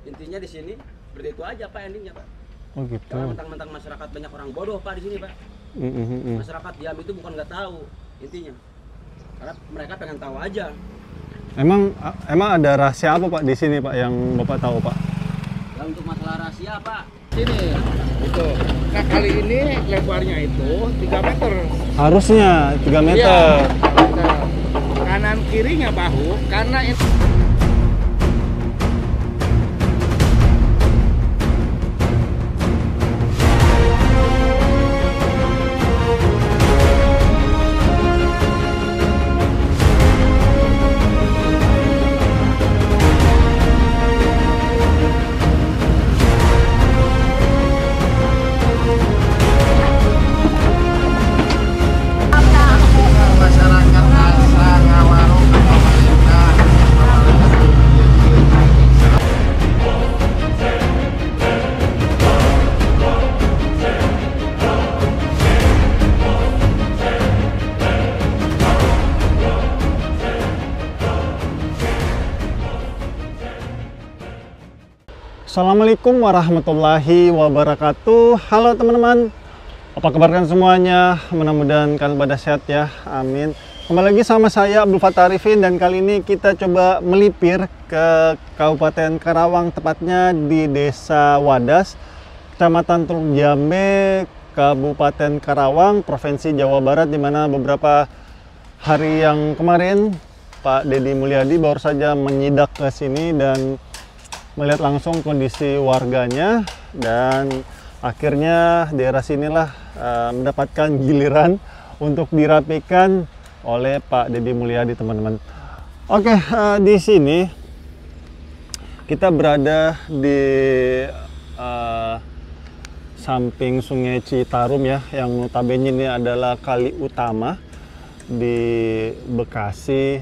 Intinya di sini seperti itu aja Pak endingnya Pak. Oh gitu. Kalau mentang-mentang masyarakat banyak orang bodoh Pak di sini Pak. Masyarakat diam itu bukan nggak tahu intinya. Karena mereka pengen tahu aja. Emang ada rahasia apa Pak di sini Pak yang Bapak tahu Pak? Ya untuk masalah rahasia Pak. Sini itu. Nah kali ini lebarnya itu 3 meter. Harusnya 3 meter. Iya, 3 meter. Kanan kirinya bahu karena itu. Assalamualaikum warahmatullahi wabarakatuh. Halo teman-teman, apa kabar kalian semuanya? Mudah-mudahan kalian pada sehat ya, amin. Kembali lagi sama saya Abdul Fattah Arifin, dan kali ini kita coba melipir ke Kabupaten Karawang, tepatnya di Desa Wadas, Kecamatan Teluk Jambe, Kabupaten Karawang, Provinsi Jawa Barat, di mana beberapa hari yang kemarin Pak Deddy Mulyadi baru saja menyidak ke sini dan melihat langsung kondisi warganya, dan akhirnya daerah sinilah mendapatkan giliran untuk dirapikan oleh Pak Deddy Mulyadi, teman-teman. Oke, di sini kita berada di samping Sungai Citarum ya, yang notabene ini adalah kali utama di Bekasi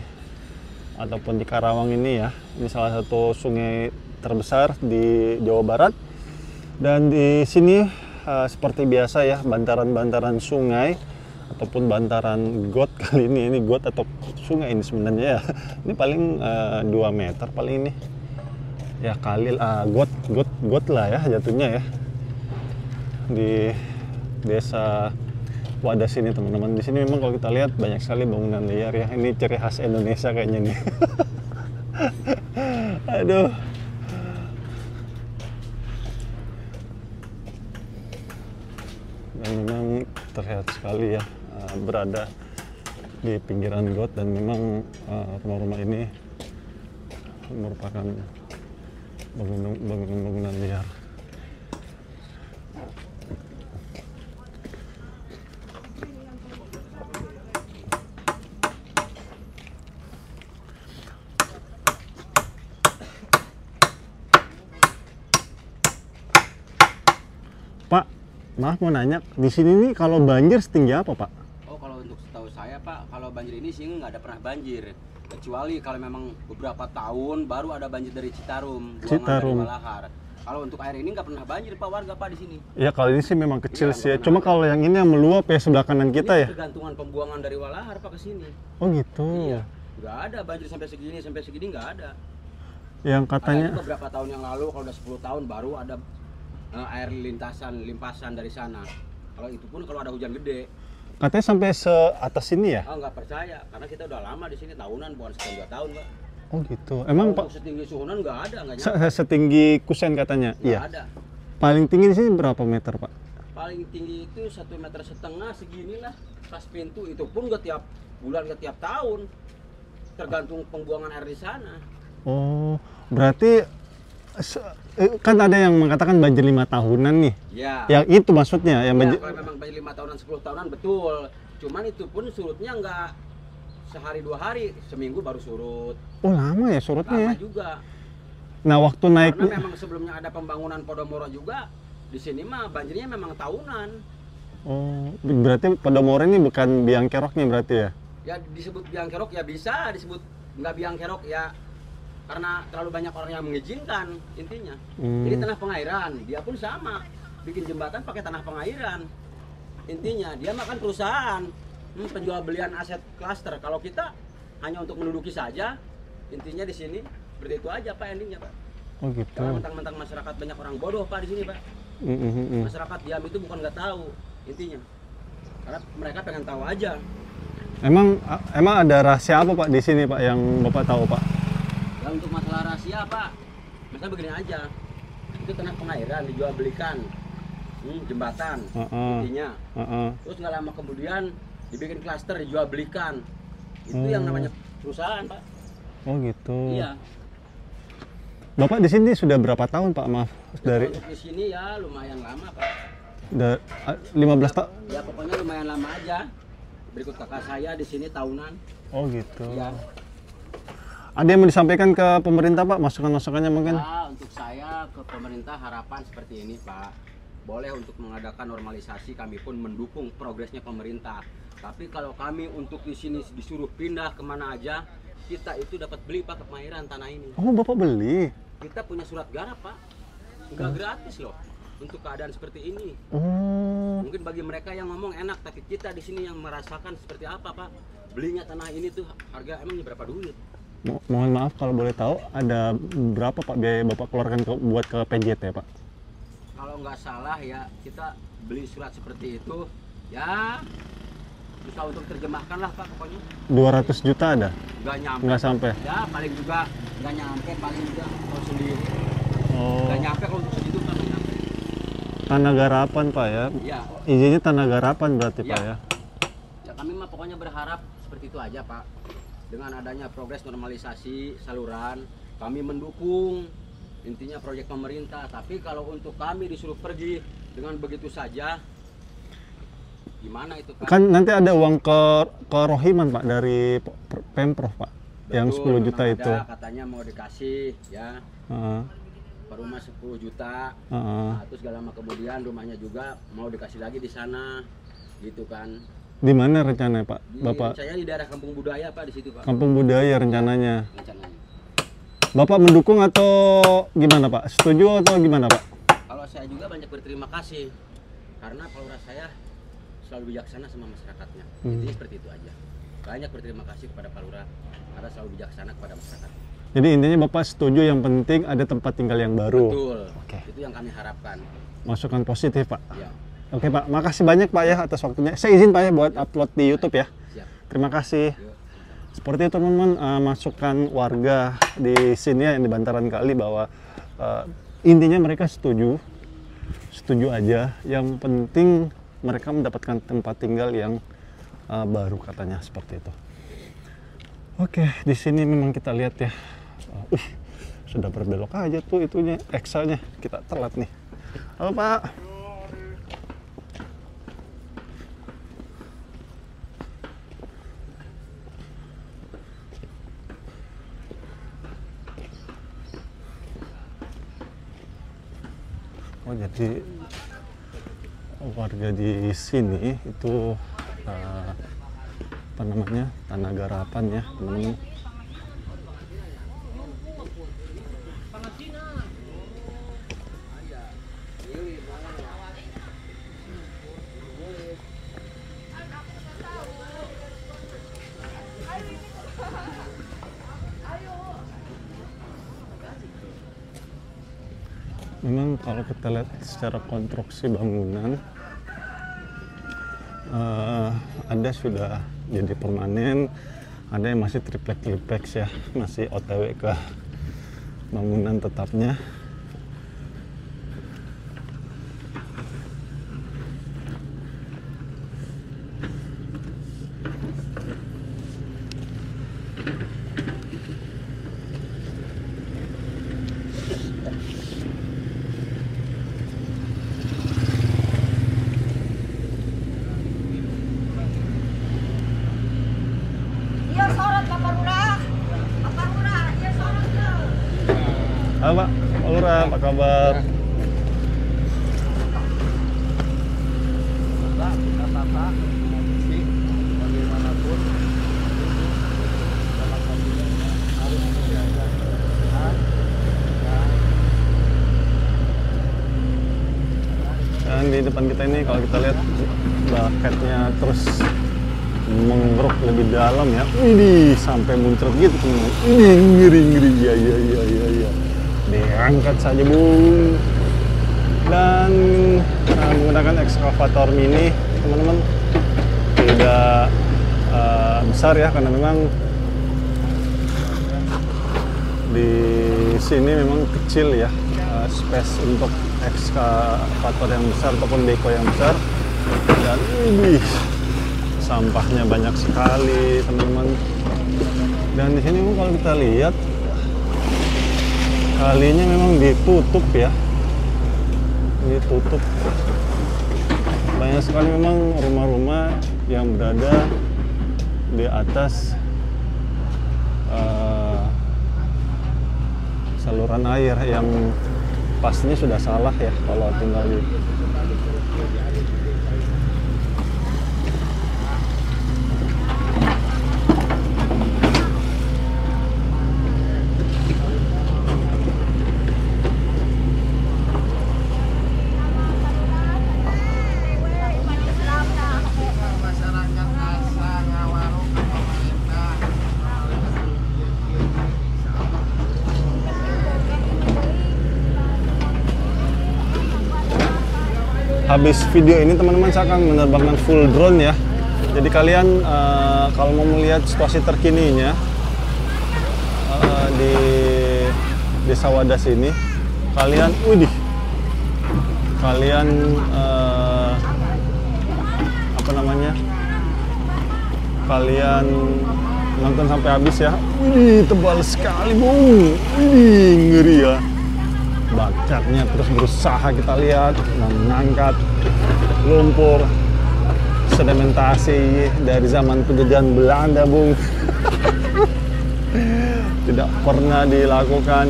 ataupun di Karawang ini ya. Ini salah satu sungai terbesar di Jawa Barat, dan di sini seperti biasa ya, bantaran-bantaran sungai ataupun bantaran got. Kali ini got atau sungai ini sebenarnya ya, ini paling 2 meter paling ini ya, kali got lah ya jatuhnya ya, di Desa Wadas ini, teman-teman. Di sini memang kalau kita lihat banyak sekali bangunan liar ya, ini ciri khas Indonesia kayaknya nih. Aduh. Dan memang terlihat sekali ya, berada di pinggiran got, dan memang rumah-rumah ini merupakan bangunan liar. Pak, maaf mau nanya, di sini nih kalau banjir setinggi apa Pak? Oh kalau untuk setahu saya Pak, kalau banjir ini sih nggak ada pernah banjir. Kecuali kalau memang beberapa tahun baru ada banjir dari Citarum, buangan dari Walahar. Kalau untuk air ini nggak pernah banjir Pak, warga Pak di sini. Ya kalau ini sih memang kecil sih ya. Cuma kalau yang ini yang meluap ya sebelah kanan kita ini ya. Tergantungan pembuangan dari Walahar Pak ke sini. Oh gitu. Iya. Nggak ada banjir sampai segini nggak ada. Yang katanya Ada beberapa tahun yang lalu, kalau udah 10 tahun baru ada air limpasan dari sana. Kalau itu pun kalau ada hujan gede. katanya sampai seatas ini ya? Oh nggak percaya, karena kita udah lama di sini, tahunan, bukan setahun 2 tahun Pak. Oh gitu. Emang Pak Setinggi Suhunan nggak ada, nggak nyampe. setinggi Kusen katanya? Nggak Iya. ada. Paling tinggi di sini berapa meter Pak? Paling tinggi itu 1,5 meter seginilah pas pintu, itu pun nggak tiap bulan, nggak tiap tahun, tergantung pembuangan air di sana. Oh, berarti kan ada yang mengatakan banjir 5 tahunan nih. Ya. Yang itu maksudnya yang Ya, banjir. kalau memang banjir 5 tahunan, 10 tahunan betul. Cuman itu pun surutnya nggak sehari 2 hari, seminggu baru surut. Oh lama ya surutnya Lama ya? juga. Nah waktu naik. Karena memang sebelumnya ada pembangunan Podomoro juga, di sini mah banjirnya memang tahunan. Oh, berarti Podomoro ini bukan biang keroknya berarti ya? Ya disebut biang kerok ya bisa, disebut nggak biang kerok ya karena terlalu banyak orang yang mengizinkan intinya. Jadi tanah pengairan, dia pun sama, bikin jembatan pakai tanah pengairan. Intinya dia makan perusahaan, penjual belian aset klaster. Kalau kita hanya untuk menduduki saja, intinya di sini seperti itu aja Pak endingnya Pak. Oh gitu. Karena mentang-mentang masyarakat banyak orang bodoh Pak di sini Pak. Masyarakat diam itu bukan nggak tahu intinya. Karena mereka pengen tahu aja. Emang ada rahasia apa Pak di sini Pak yang Bapak tahu Pak? Ya untuk masalah rahasia Pak, misalnya begini aja, itu tanah pengairan dijual belikan, jembatan intinya. Terus nggak lama kemudian dibikin klaster dijual belikan, itu yang namanya perusahaan Pak. Oh gitu. Iya. Bapak di sini sudah berapa tahun Pak? Maaf dari. Untuk di sini ya lumayan lama Pak. 15 tahun. Ya pokoknya lumayan lama aja. Berikut kakak saya di sini tahunan. Oh gitu. Ya. Ada yang mau disampaikan ke pemerintah Pak? Masukan-masukannya mungkin? Ya, untuk saya ke pemerintah harapan seperti ini Pak. Boleh untuk mengadakan normalisasi, kami pun mendukung progresnya pemerintah. Tapi kalau kami untuk di sini disuruh pindah kemana aja, kita itu dapat beli Pak kemahiran tanah ini. Oh Bapak beli? Kita punya surat garap Pak. Nggak gratis loh untuk keadaan seperti ini. Oh. Mungkin bagi mereka yang ngomong enak, tapi kita di sini yang merasakan seperti apa Pak. Belinya tanah ini tuh harga emangnya berapa duit? Mohon maaf kalau boleh tahu, ada berapa Pak biaya Bapak keluarkan buat ke PJT Pak? Kalau nggak salah ya kita beli surat seperti itu ya susah untuk terjemahkan lah Pak pokoknya. 200 juta ada? Nggak nyampe. Nggak sampai? Ya paling juga nggak nyampe, paling juga kalau sendiri. Oh. Nggak nyampe kalau untuk segitu Pak, nggak nyampe. Tanah garapan Pak ya? Ya. Izinnya tanah garapan berarti Ya. Pak ya? Ya kami mah pokoknya berharap seperti itu aja Pak. Dengan adanya progres normalisasi saluran, kami mendukung intinya proyek pemerintah. Tapi kalau untuk kami disuruh pergi dengan begitu saja, gimana itu Pak? Kan nanti ada uang ke Rohiman Pak dari Pemprov Pak, yang 10 juta memang itu. ada, katanya mau dikasih ya per rumah 10 juta. Nah, terus gak lama kemudian rumahnya juga mau dikasih lagi di sana, gitu kan? Di mana rencananya Pak? Bapak? Saya di daerah Kampung Budaya Pak, di situ Pak. Kampung Budaya rencananya. Rencananya. Bapak mendukung atau gimana Pak? Setuju atau gimana Pak? Kalau saya juga banyak berterima kasih karena Pak Lurah saya selalu bijaksana sama masyarakatnya. Intinya seperti itu aja. Banyak berterima kasih kepada Pak Lurah karena selalu bijaksana kepada masyarakat. Jadi intinya Bapak setuju, yang penting ada tempat tinggal yang baru. Betul. Oke. Itu yang kami harapkan. Masukan positif Pak. Ya. Oke Pak, makasih banyak Pak ya atas waktunya. Saya izin Pak ya buat upload di YouTube ya. Siap. Terima kasih. Yuk. Seperti itu teman-teman, masukan warga di sini ya, yang di bantaran kali, bahwa intinya mereka setuju aja. Yang penting mereka mendapatkan tempat tinggal yang baru, katanya seperti itu. Oke, di sini memang kita lihat ya, sudah berbelok aja tuh itunya, Excelnya. Kita telat nih. Halo Pak. Oh, jadi warga di sini itu apa namanya, tanah garapan ya teman-teman. Memang kalau kita lihat secara konstruksi bangunan, ada sudah jadi permanen, ada yang masih triplek ya, masih OTW ke bangunan tetapnya. Iya sorot Pak Lurah. Pak Lurah, iya sorot tuh. Halo Pak Lurah, apa kabar? Pak, kata-kata sih bagaimanapun dalam kabinet harus menjaga kebersihan Dan di depan kita ini kalau kita lihat baketnya terus mengeruk lebih dalam ya. Ini sampai muncrat gitu teman-teman. Ini ngeri, ya. Diangkat saja Bung. Dan menggunakan ekskavator mini teman-teman, tidak besar ya, karena memang di sini memang kecil ya, space untuk ekskavator yang besar ataupun beko yang besar. Dan ini sampahnya banyak sekali teman-teman. Dan di sini kalau kita lihat kalinya memang ditutup ya, ditutup. Banyak sekali memang rumah-rumah yang berada di atas saluran air yang pastinya sudah salah ya kalau tinggal di habis video ini teman-teman saya akan menerbangkan full drone ya. Jadi kalian kalau mau melihat situasi terkininya di Desa Wadas ini, kalian kalian apa namanya? Kalian nonton sampai habis ya. Tebal sekali, Bung. Ngeri ya. Bakatnya terus berusaha kita lihat mengangkat lumpur sedimentasi dari zaman penjajahan Belanda, Bung. Tidak pernah dilakukan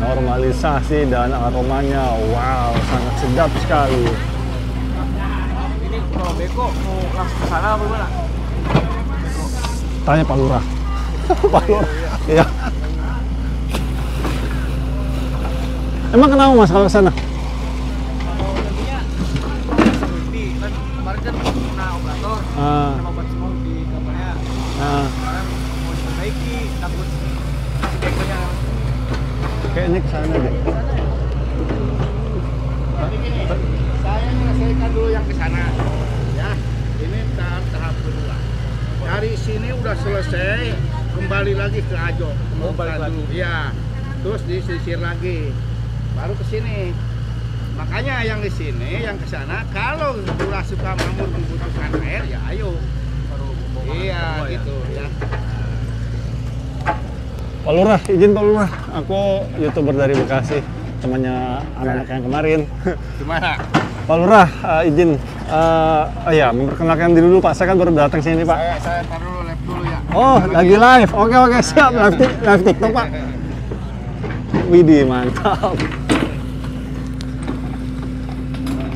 normalisasi dan aromanya wow, sangat sedap sekali. Ini kalau beko mau langsung ke sana apa gimana? Tanya Pak Lurah. Pak Lurah. Iya. Emang kenapa Mas kalau ke sana? Kalau tadinya seperti kan kemarin kan kena operator, kena obat semua di kapalnya. Sekarang mau diperbaiki, takut bekonya. Kayaknya ke sana deh. Jadi gini, saya menyelesaikan dulu yang ke sana. Ya, ini tahap kedua. Dari sini udah selesai, kembali lagi ke Ajo. Kembali lagi. Iya. Terus disisir lagi. Baru ke sini. Makanya yang di sini, yang ke sana, kalau Lurah Sukamamur membutuhkan air, ya ayo. Iya, gitu ya. Pak Lurah, izin Pak Lurah, aku YouTuber dari Bekasi, temannya anak-anak yang kemarin. Gimana? Pak Lurah, izin, ya memperkenalkan diri dulu Pak, saya kan baru datang sini Pak. Saya tar dulu, live dulu ya. Oh, lagi live, oke siap, live TikTok Pak. Widih, mantap.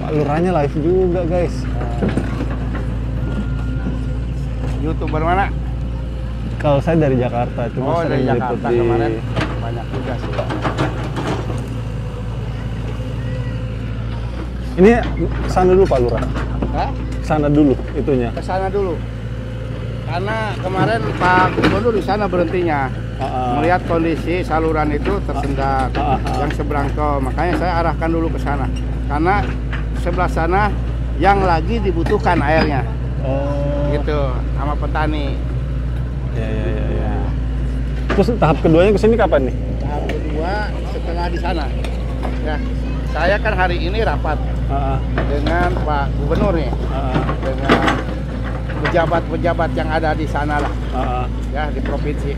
Pak Lurahnya live juga guys. YouTuber mana? Kalau saya dari Jakarta, cuma dari sering Jakarta meliput kemarin banyak juga sih. Ini kesana dulu Pak Lurah. Hah? Kesana dulu itunya. Ke sana dulu. Karena kemarin Pak Gubernur di sana berhentinya. Melihat kondisi saluran itu tersendat yang seberang tol, makanya saya arahkan dulu ke sana. Karena sebelah sana yang lagi dibutuhkan airnya. Oh. Gitu, sama petani. Ya. Terus tahap keduanya kesini kapan nih? Tahap kedua setelah di sana. Ya, saya kan hari ini rapat dengan Pak Gubernur nih, dengan pejabat-pejabat yang ada di sana lah, ya di provinsi.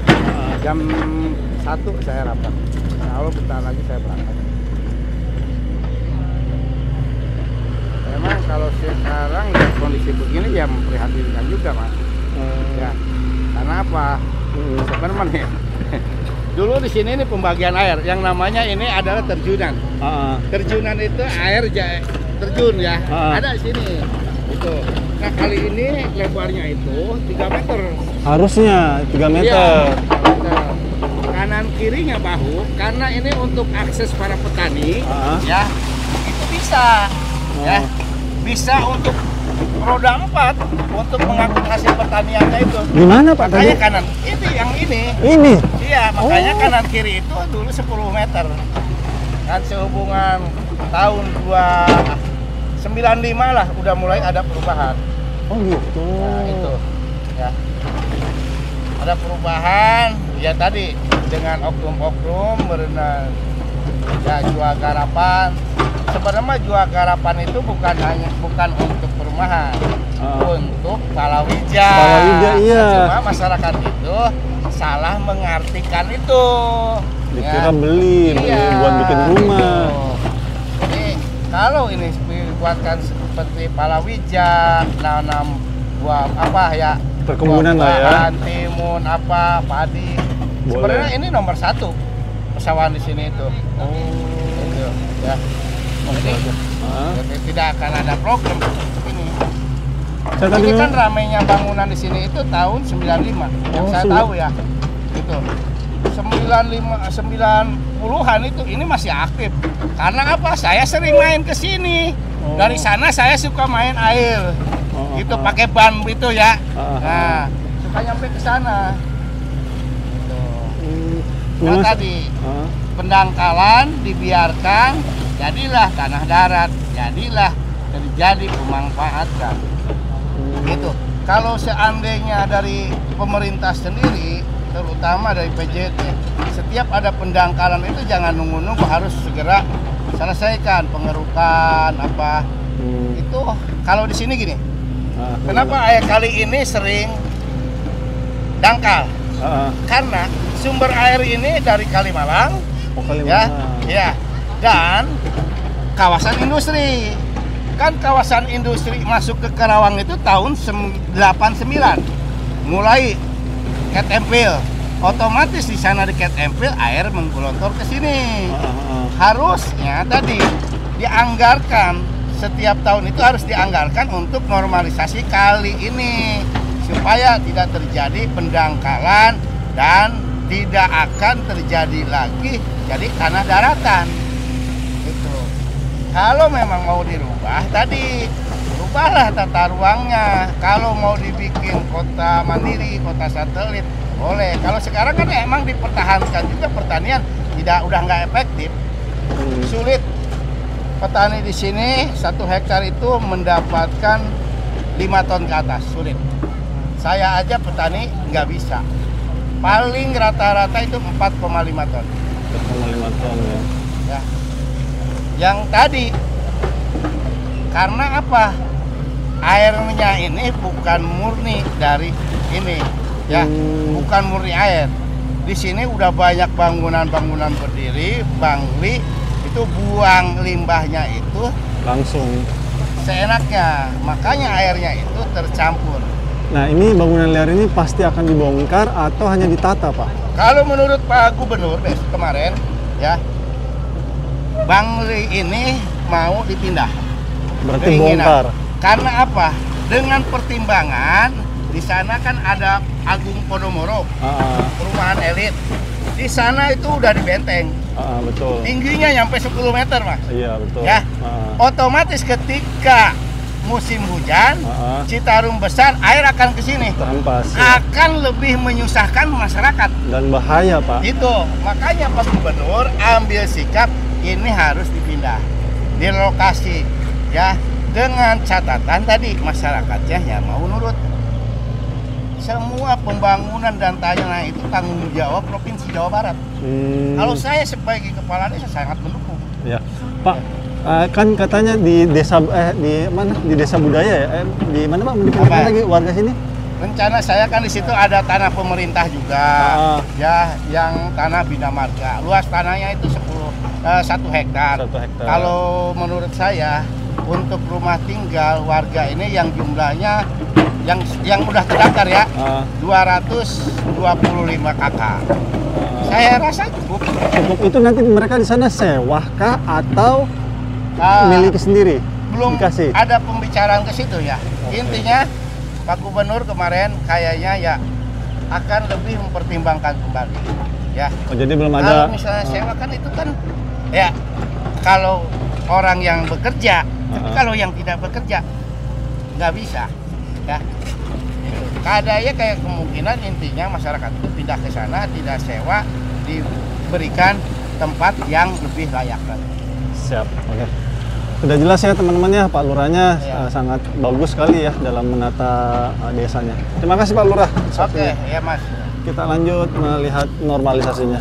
Jam 1 saya rapat. Kalau bentar lagi saya berangkat. Memang kalau sekarang ya kondisi begini ya memprihatinkan juga Mas. Ya, karena apa? Sebenarnya dulu di sini ini pembagian air, yang namanya ini adalah terjunan. Terjunan itu air terjun ya, ada di sini. Itu. Nah kali ini lebarnya itu 3 meter. Harusnya 3 meter. Iya, kanan kirinya bahu, karena ini untuk akses para petani, ya itu bisa, ya bisa untuk roda 4 untuk mengangkut hasil pertaniannya itu. Gimana Pak? Makanya tadi? kanan, itu yang ini. Ini? Iya, makanya kanan kiri itu dulu 10 meter. kan sehubungan tahun 295 lah udah mulai ada perubahan. Oh gitu. Nah, itu ya. Ada perubahan ya tadi dengan oknum-oknum berenang ya jual garapan. Sebenarnya jual garapan itu bukan untuk perumahan, untuk palawija. Palawija iya. Cuma masyarakat itu salah mengartikan itu. Dikira beli buat bikin rumah. Gitu. Jadi kalau ini dibuatkan seperti palawija, nanam buah apa ya? Perkebunan lah ya. Timun apa, padi. Sebenarnya ini nomor 1 persawahan di sini itu. Gitu, ya. Jadi tidak akan ada problem ini. Ini kan ramainya bangunan di sini itu tahun 95 yang saya tahu ya. Gitu. 90-an itu ini masih aktif. Karena apa? Saya sering main ke sini. Dari sana saya suka main air. Gitu pakai ban itu ya. Nah, suka nyampe ke sana. Nah, tadi pendangkalan dibiarkan, jadilah tanah darat, jadilah terjadi pemanfaatan. Gitu. Kalau seandainya dari pemerintah sendiri, terutama dari PJT, setiap ada pendangkalan itu jangan nunggu-nunggu, harus segera selesaikan pengerukan apa. Itu kalau di sini gini. Kenapa air kali ini sering dangkal? Karena sumber air ini dari Kalimalang, ya, dan kawasan industri. Kan kawasan industri masuk ke Karawang itu tahun 89, mulai cat empil. Otomatis di sana di cat empil air menggelontor ke sini. Harusnya tadi dianggarkan setiap tahun itu harus dianggarkan untuk normalisasi kali ini supaya tidak terjadi pendangkalan dan tidak akan terjadi lagi jadi tanah daratan. Itu. Kalau memang mau dirubah tadi, rubahlah tata ruangnya. Kalau mau dibikin kota mandiri, kota satelit, boleh. Kalau sekarang kan emang dipertahankan juga pertanian udah nggak efektif, sulit. Petani di sini 1 hektar itu mendapatkan 5 ton ke atas, sulit. Saya aja petani nggak bisa. Paling rata-rata itu 4,5 ton. 4,5 ton ya. Yang tadi karena apa? Airnya ini bukan murni dari ini, ya, bukan murni air. Di sini udah banyak bangunan-bangunan berdiri, bangli. Itu buang limbahnya itu langsung seenaknya, makanya airnya itu tercampur. Nah, ini bangunan liar ini pasti akan dibongkar atau hanya ditata, Pak? Kalau menurut Pak Gubernur kemarin, ya, Bangli ini mau dipindah. Berarti bongkar. Karena apa? Dengan pertimbangan di sana kan ada Agung Podomoro, perumahan elit. Di sana itu udah dibenteng. Betul. Tingginya nyampe 10 meter, Mas. Iya, betul. Ya. Otomatis ketika musim hujan, Citarum besar, air akan ke sini. Terhempas. Ya. Akan lebih menyusahkan masyarakat. Dan bahaya, Pak. Itu. Makanya Pak Gubernur ambil sikap ini harus dipindah. Direlokasi, ya. Dengan catatan tadi masyarakatnya ya mau nurut. Semua pembangunan dan tanah itu tanggung jawab Provinsi Jawa Barat. Kalau saya sebagai kepala desa sangat mendukung. Ya, Pak, kan katanya di desa di mana? Di desa budaya ya? Di mana Pak? Dipindahkan lagi warga sini? Rencana saya kan di situ ada tanah pemerintah juga, ya, yang tanah Bina Marga. Luas tanahnya itu 1 hektar. 1 hektar. Kalau menurut saya untuk rumah tinggal warga ini yang jumlahnya yang udah terdaftar ya 225 kakak. Saya rasa cukup. Cukup itu nanti mereka di sana sewa kah atau milik sendiri? Belum dikasih. Ada pembicaraan ke situ ya. Intinya Pak Gubernur kemarin kayaknya ya akan lebih mempertimbangkan kembali. Ya. Oh, jadi belum ada. Kalau misalnya sewa kan itu kan ya kalau orang yang bekerja, tapi kalau yang tidak bekerja nggak bisa. Ya, kadanya kayak kemungkinan intinya masyarakat itu pindah ke sana, tidak sewa, diberikan tempat yang lebih layak. Siap, oke. Sudah jelas ya teman-teman ya, Pak Lurahnya sangat bagus sekali ya dalam menata desanya. Terima kasih Pak Lurah. Oke, ya Mas. Kita lanjut melihat normalisasinya.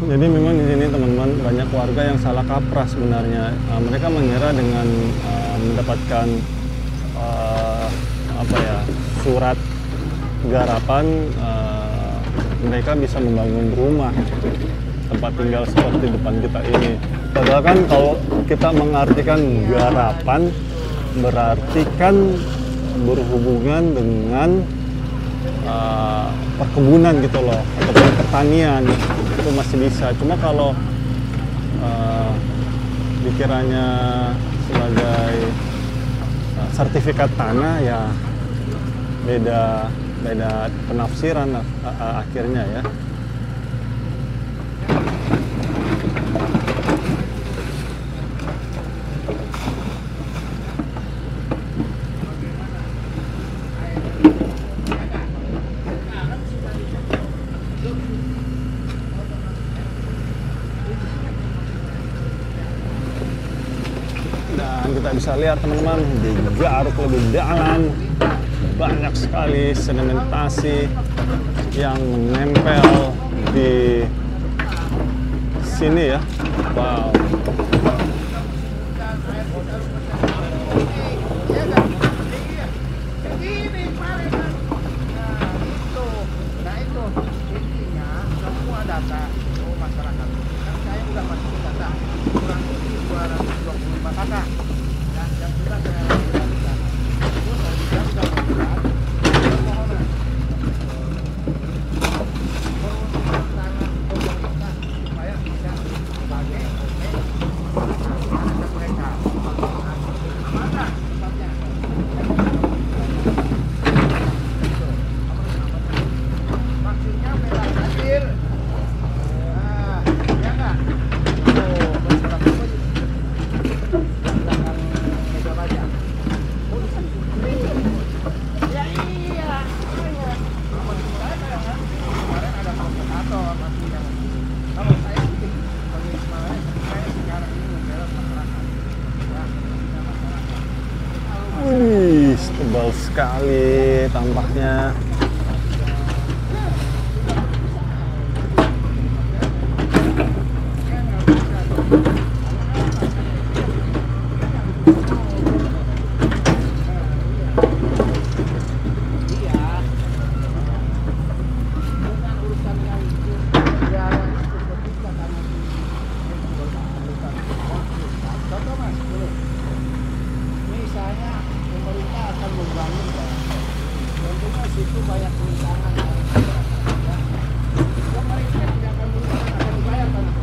Jadi memang di sini teman-teman banyak warga yang salah kaprah sebenarnya. Mereka mengira dengan mendapatkan surat garapan, mereka bisa membangun rumah tempat tinggal seperti depan kita ini. Padahal kan kalau kita mengartikan garapan berarti kan berhubungan dengan perkebunan gitu loh, ataupun pertanian, itu masih bisa. Cuma kalau dikiranya sebagai sertifikat tanah, ya beda penafsiran akhirnya ya. Dan kita bisa lihat teman-teman, di Garut lebih dalam banyak sekali sedimentasi yang menempel di sini ya. Wow. Nah itu intinya semua data masyarakat. Kan saya udah masukin data kurang lebih 225 kakak. Dan yang sudah saya lakukan di sana. Terus saya sudah membuat permohonan. Permohonan tanah pemerintah supaya bisa sebagai mereka. Mana tempatnya? Maksudnya merah hadir. Nah, ya enggak? Oh, berserah apa itu? Belakang meja baca. Oh, di sini. Ya iya. Apa di saya kan? Kemarin ada provokator maksudnya. Kalau saya bikin sebagai kemarin, saya sekarang ini membela masyarakat. Ya, membela masyarakat. Wih, tebal sekali tampaknya. Contoh Mas, dulu. Misalnya pemerintah akan membangun tentunya situ banyak perencanaan. Ya. Pemerintah tidak akan dibayar tanah.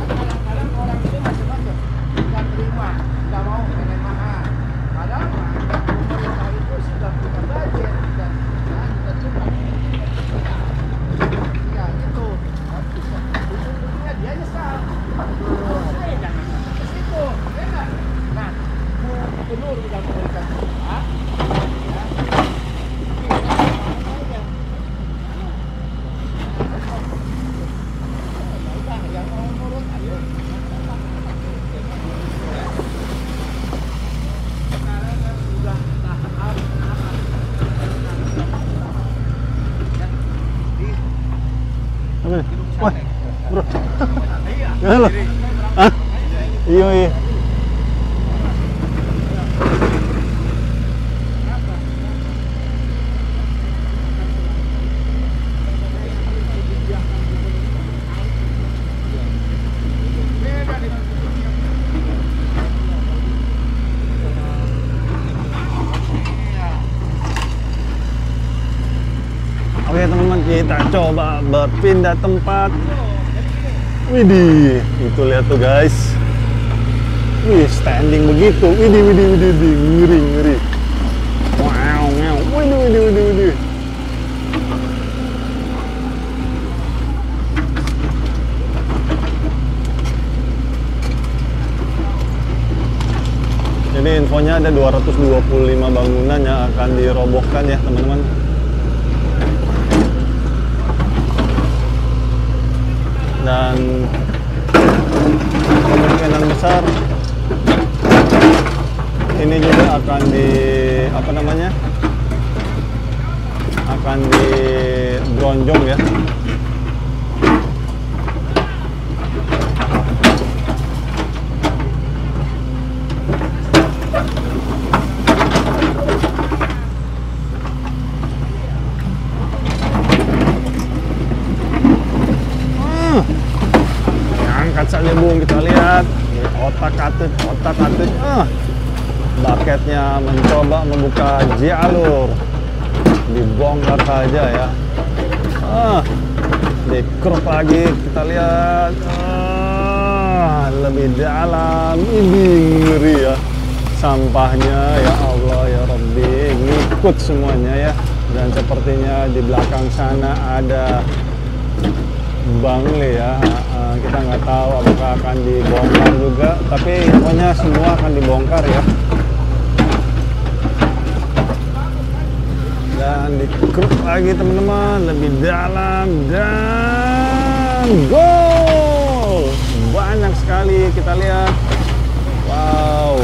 Kadang-kadang orang itu macam-macam, nggak terima, nggak mau pengen mahal. Padahal pemerintah itu sudah punya budget dan sudah cukup. Ya itu, ujung-ujungnya dia nyesal. Jangan ke situ, ya nggak? Nah, gubernur udah memberikan surat, ya. Udah, yang mau nurut, ayo. Sekarang kan sudah tahap. Apa nih? Wah, bro. Halo. Ah, iya. Oke teman-teman, kita coba berpindah tempat. Widih, itu lihat tuh guys. Wih, standing begitu. Widih, ngeri. Wow. Widih. Jadi infonya ada 225 bangunan yang akan dirobohkan ya teman-teman. Dan kemungkinan besar ini juga akan akan dibronjong ya. Angkat saja Bung, kita lihat otak-atik. Baketnya mencoba membuka jalur, dibongkar saja ya. Dikeruk lagi, kita lihat lebih dalam. Ini ngeri ya, sampahnya ya Allah ya Rabbi, ngikut semuanya ya. Dan sepertinya di belakang sana ada bangli ya. Kita nggak tahu apakah akan dibongkar juga, tapi pokoknya semua akan dibongkar ya. Dan dikeruk lagi teman-teman, lebih dalam, dan gol banyak sekali kita lihat. Wow,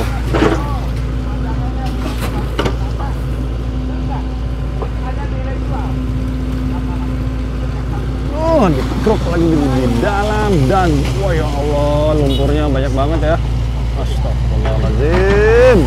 dikeruk lagi di dalam, dan wah ya Allah, lumpurnya banyak banget ya. Astagfirullahaladzim.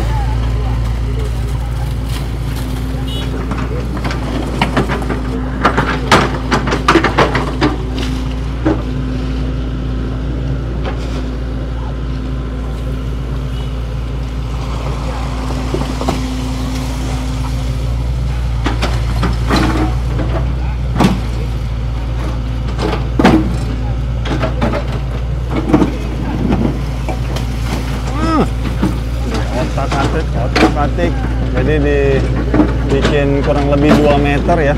Otak-atik, jadi dibikin kurang lebih 2 meter ya.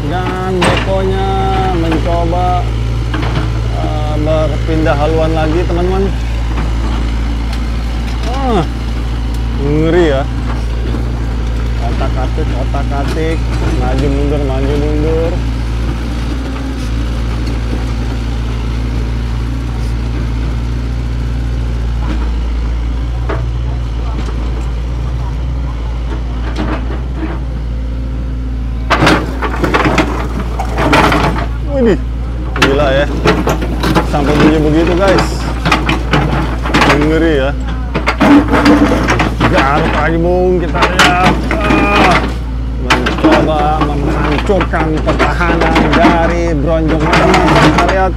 Dan bekonya mencoba berpindah haluan lagi teman-teman. Ngeri ya. Otak-atik, maju mundur. Ini gila ya, sampai bunyi begitu guys, ngeri ya. Garuk lagi Bung, kita lihat mencoba menghancurkan pertahanan dari bronjong ini. Kita lihat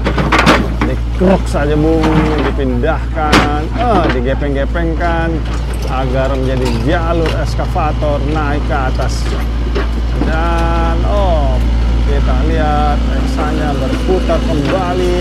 dikeruk saja Bung, dipindahkan, digepeng-gepengkan agar menjadi jalur eskavator naik ke atas. Dan kita lihat eksanya berputar kembali.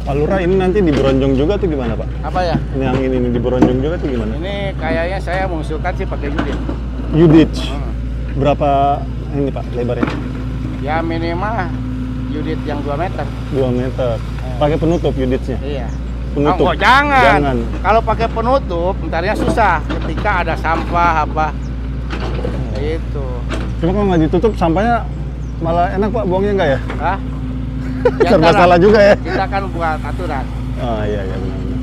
Pak Lurah, ini nanti diberonjong juga tuh gimana Pak? Apa ya? Ini yang ini diberonjong juga tuh gimana? Ini kayaknya saya mengusulkan sih pakai Yudit. Yudit. Berapa ini Pak lebarnya? Ya minimal Yudit yang 2 meter. 2 meter. Pakai penutup Yuditnya? Iya. Penutup? Oh, jangan. Jangan. Kalau pakai penutup, bentarnya susah. Ketika ada sampah apa, itu. Cuma kalau nggak ditutup sampahnya Malah enak Pak buangnya nggak ya? Hah? Serba salah juga ya. Kita kan buat aturan. Oh iya benar-benar.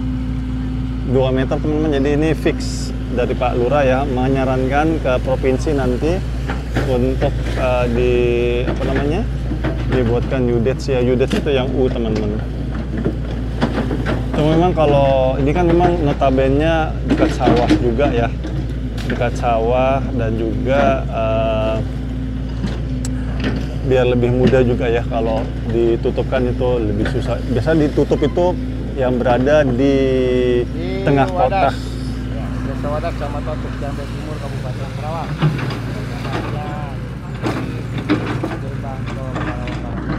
2 meter teman-teman, jadi ini fix dari Pak Lurah ya, menyarankan ke provinsi nanti untuk dibuatkan UDETS ya. UDETS itu yang U teman-teman. Cuma memang kalau ini kan memang notabene dekat sawah juga ya, dekat sawah dan juga biar lebih mudah juga ya kalau ditutupkan itu lebih susah. Biasa ditutup itu yang berada di tengah kota. Ya, Desa Wadas, Kecamatan Teluk Jambe Timur, Kabupaten Karawang. Gerbang Tol Karawang Barat.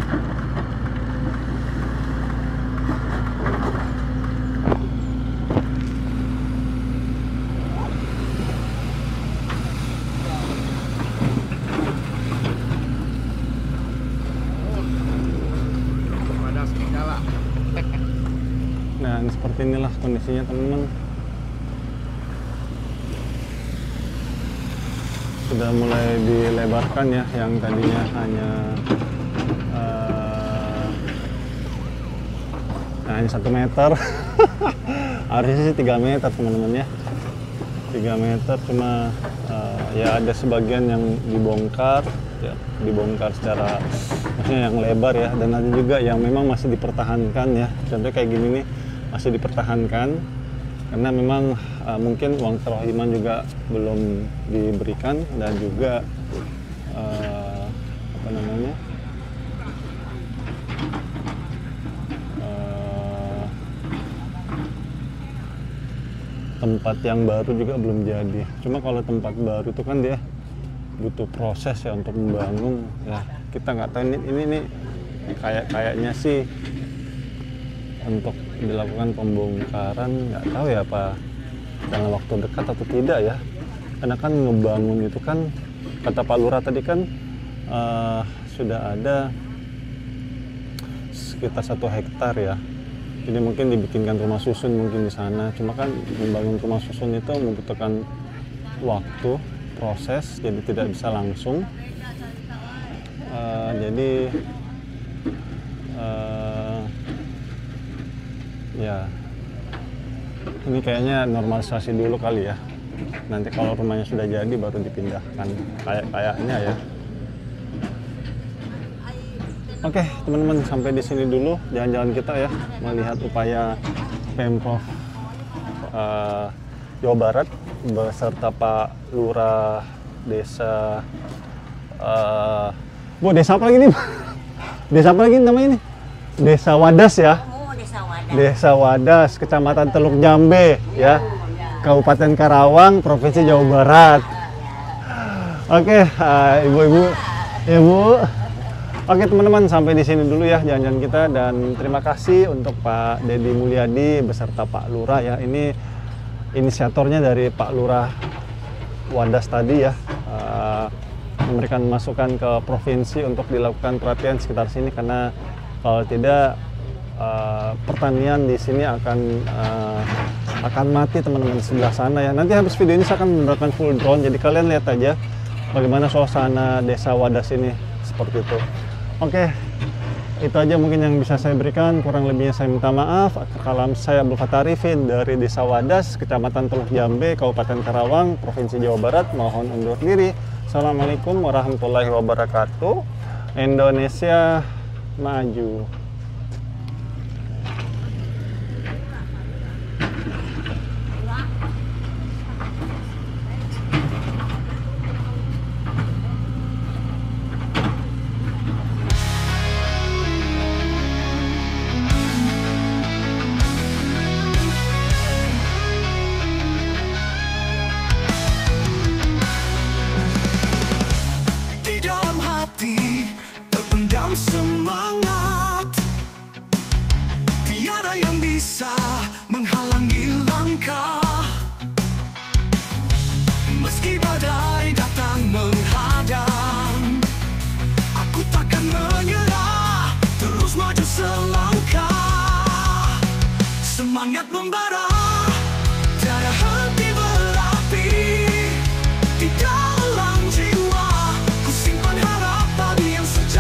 Wadas menyala. Nah, seperti inilah kondisinya teman-teman. Sudah mulai dilebarkan ya, yang tadinya hanya hanya 1 meter. Harusnya sih 3 meter teman-teman ya. 3 meter cuma ya ada sebagian yang dibongkar ya, dibongkar secara maksudnya yang lebar ya, dan ada juga yang memang masih dipertahankan ya. Contohnya kayak gini nih, masih dipertahankan karena memang mungkin uang kerohiman juga belum diberikan, dan juga tempat yang baru juga belum jadi. Cuma kalau tempat baru itu kan dia butuh proses ya untuk membangun ya. Kita nggak tahu ini kayaknya sih untuk dilakukan pembongkaran, nggak tahu ya apa dalam waktu dekat atau tidak ya. Karena kan ngebangun itu kan, kata Pak Lurah tadi kan sudah ada sekitar 1 hektar ya. Jadi mungkin dibikinkan rumah susun mungkin di sana. Cuma kan membangun rumah susun itu membutuhkan waktu, proses, jadi tidak bisa langsung. Jadi ya ini kayaknya normalisasi dulu kali ya. Nanti kalau rumahnya sudah jadi baru dipindahkan, kayaknya ya. Oke teman-teman, sampai di sini dulu jalan-jalan kita ya, melihat upaya Pemprov Jawa Barat beserta Pak Lurah Desa desa apa lagi nih? Desa apa lagi namanya ini? Desa Wadas ya. Oh, Desa Wadas. Desa Wadas, Kecamatan Teluk Jambe ya, Kabupaten Karawang, Provinsi Jawa Barat. Oke, ibu. Oke teman-teman, sampai di sini dulu ya jalan-jalan kita, dan terima kasih untuk Pak Dedi Mulyadi beserta Pak Lurah ya. Ini inisiatornya dari Pak Lurah Wadas tadi ya, memberikan masukan ke provinsi untuk dilakukan perhatian sekitar sini, karena kalau tidak pertanian di sini akan mati teman-teman, sebelah sana ya. Nanti habis video ini saya akan menggunakan full drone, jadi kalian lihat aja bagaimana suasana Desa Wadas ini seperti itu. Oke, itu aja mungkin yang bisa saya berikan. Kurang lebihnya saya minta maaf. Kalam saya Abdul Fattah Arifin dari Desa Wadas, Kecamatan Teluk Jambe, Kabupaten Karawang, Provinsi Jawa Barat. Mohon undur diri. Assalamualaikum warahmatullahi wabarakatuh. Indonesia maju. Semangat, tiada yang bisa menghalangi langkah. Meski badai datang menghadang, aku takkan menyerah, terus maju selangkah. Semangat membara, tiada henti berapi di dalam jiwa. Ku simpan harapan yang sejati.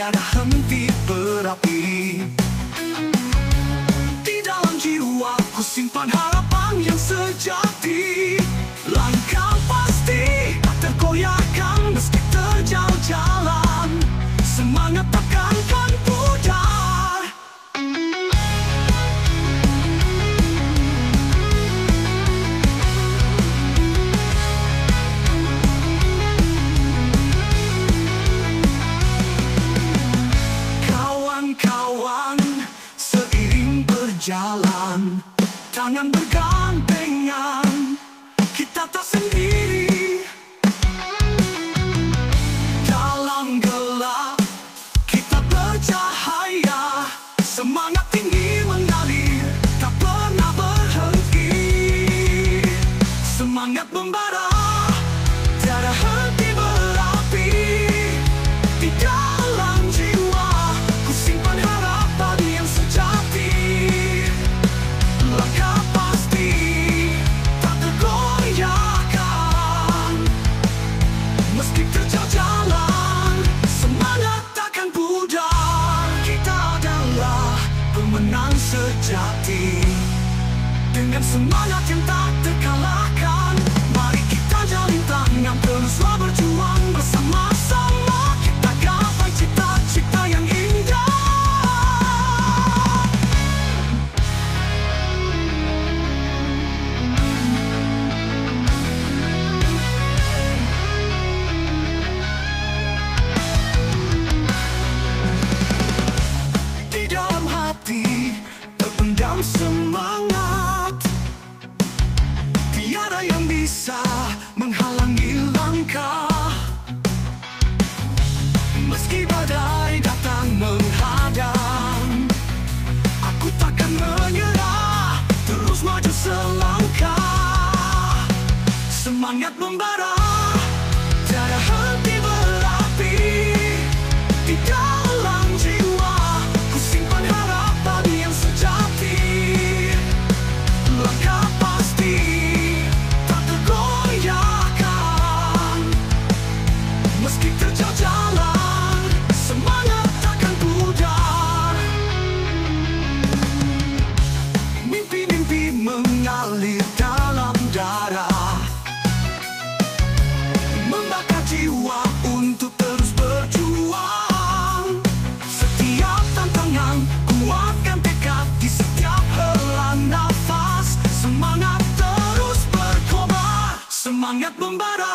tiada henti berapi. Di dalam jiwa ku simpan harapan yang sejati. Langkah pasti tak tergoyahkan meski terjal jalan. Semangat takkan pudar. Kawan-kawan, seiring berjalan, tangan bergandengan, kita tak sendiri. Dalam gelap kita bercahaya, semangat tinggi mengalir, tak pernah berhenti. Semangat membara, tiada henti berapi. Di dalam jiwa ku simpan harapan yang sejati. Langkah pasti tak tergoyahkan meski terjal jalan. Semangat takkan pudar. Kita adalah pemenang sejati. Dengan semangat yang tak terkalahkan, mari kita jalin tangan, teruslah berjuang bersama-sama. Kita gapai cita-cita yang indah. Di dalam hati terpendam semangat, tiada yang bisa menghalangi langkah. Meski badai datang menghadang, aku takkan menyerah, terus maju selangkah. Semangat membara, tiada henti berapi. Di dalam jiwa ku simpan harapan yang sejati. Langkah pasti tak tergoyahkan meski terjal jalan. Semangat takkan pudar. Mimpi-mimpi mengalir dalam darah, membakar jiwa untuk terus berjuang. Setiap tantangan kuatkan tekad di setiap hela nafas. Semangat terus berkobar, semangat membara,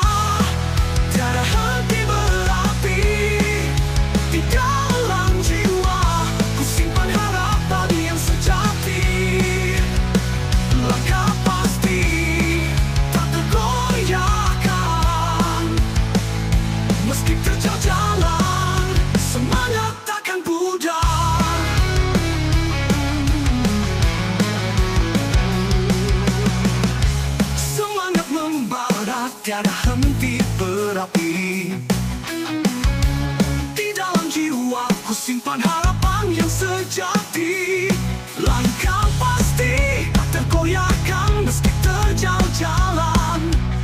tiada henti berapi. Di dalam jiwa ku simpan harapan yang sejati. Langkah pasti tak tergoyahkan meski terjal jalan. Semangat takkan pudar. Semangat membara, tiada henti berapi. Di dalam jiwa ku simpan harapan yang sejati. Langkah pasti tak tergoyahkan meski terjal jalan.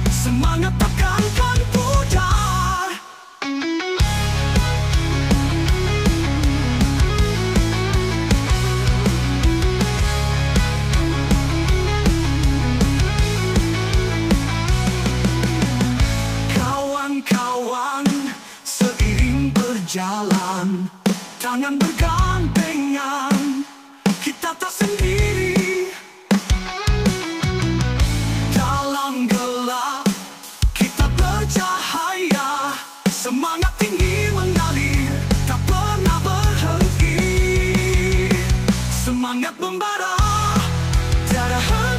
Semangat takkan pudar. Kawan-kawan, seiring berjalan, tangan bergandengan, kita tak sendiri. Dalam gelap kita bercahaya, semangat tinggi mengalir, tak pernah berhenti. Semangat membara, tiada henti